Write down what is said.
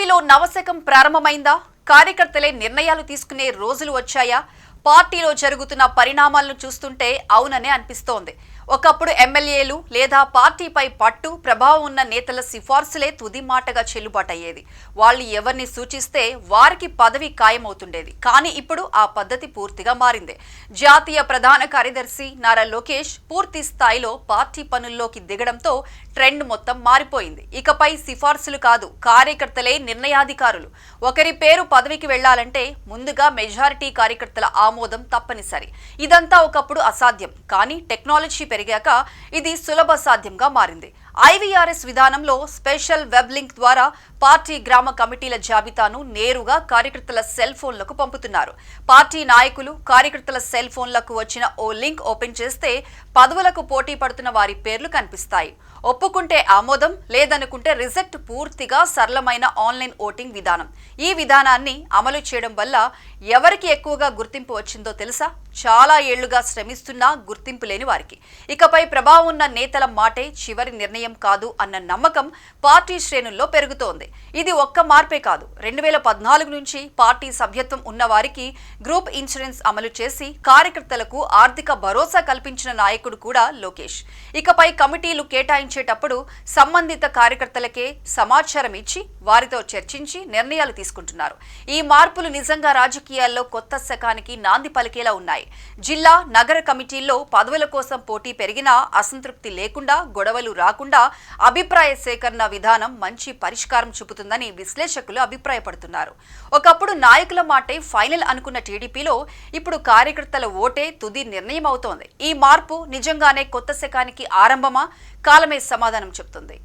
పార్టీలో నవశకం ప్రారంభమైందా? కార్యకర్తలే నిర్ణయాలు తీసుకునే రోజులు వచ్చాయా? పార్టీలో జరుగుతున్న పరిణామాలను చూస్తుంటే అవుననే అనిపిస్తోంది. ఒకప్పుడు ఎమ్మెల్యేలు లేదా పార్టీపై పట్టు ప్రభావం ఉన్న నేతల సిఫార్సులే తుది మాటగా చెల్లుబాటయ్యేది. వాళ్ళు ఎవరిని సూచిస్తే వారికి పదవి ఖాయమవుతుండేది. కానీ ఇప్పుడు ఆ పద్ధతి పూర్తిగా మారింది. జాతీయ ప్రధాన కార్యదర్శి నారా లోకేష్ పూర్తి స్థాయిలో పార్టీ పనుల్లోకి దిగడంతో ట్రెండ్ మొత్తం మారిపోయింది. ఇకపై సిఫార్సులు కాదు, కార్యకర్తలే నిర్ణయాధికారులు. ఒకరి పేరు పదవికి వెళ్లాలంటే ముందుగా మెజారిటీ కార్యకర్తల ఆమోదం తప్పనిసరి. ఇదంతా ఒకప్పుడు అసాధ్యం, కానీ టెక్నాలజీ పెరిగాక ఇది సులభ సాధ్యంగా మారింది. ఐవీఆర్ఎస్ విధానంలో స్పెషల్ వెబ్ లింక్ ద్వారా పార్టీ గ్రామ కమిటీల జాబితాను నేరుగా కార్యకర్తల సెల్ ఫోన్లకు పంపుతున్నారు. పార్టీ నాయకులు కార్యకర్తల సెల్ ఫోన్లకు వచ్చిన ఓ లింక్ ఓపెన్ చేస్తే పదవులకు పోటీ పడుతున్న వారి పేర్లు కనిపిస్తాయి. ఒప్పుకుంటే ఆమోదం, లేదనుకుంటే రిజెక్ట్. పూర్తిగా సరళమైన ఆన్లైన్ ఓటింగ్ విధానం. ఈ విధానాన్ని అమలు చేయడం వల్ల ఎవరికి ఎక్కువగా గుర్తింపు వచ్చిందో తెలుసా? చాలా ఏళ్లుగా శ్రమిస్తున్నా గుర్తింపు లేని వారికి. ఇకపై ప్రభావం ఉన్న నేతల మాటే చివరి నిర్ణయం కాదు అన్న నమ్మకం పార్టీ శ్రేణుల్లో పెరుగుతోంది. ఇది ఒక్క మార్పే కాదు. 2014 నుంచి పార్టీ సభ్యత్వం ఉన్న వారికి గ్రూప్ ఇన్సూరెన్స్ అమలు చేసి కార్యకర్తలకు ఆర్థిక భరోసా కల్పించిన నాయకుడు కూడా లోకేష్. ఇకపై కమిటీలు కేటాయించేటప్పుడు సంబంధిత కార్యకర్తలకే సమాచారం ఇచ్చి వారితో చర్చించి నిర్ణయాలు తీసుకుంటున్నారు. ఈ మార్పులు నిజంగా రాజకీయాల్లో కొత్త శకానికి నాంది పలికేలా ఉన్నాయి. జిల్లా, నగర కమిటీల్లో పదవుల కోసం పోటీ పెరిగినా అసంతృప్తి లేకుండా, గొడవలు రాకుండా అభిప్రాయ సేకరణ విధానం మంచి పరిష్కారం చూపుతుందని విశ్లేషకులు అభిప్రాయపడుతున్నారు. ఒకప్పుడు నాయకుల మాటే ఫైనల్ అనుకున్న టీడీపీలో ఇప్పుడు కార్యకర్తల ఓటే తుది నిర్ణయం అవుతోంది. ఈ మార్పు నిజంగానే కొత్త శకానికి ఆరంభమా? కాలమే సమాధానం చెప్తుంది.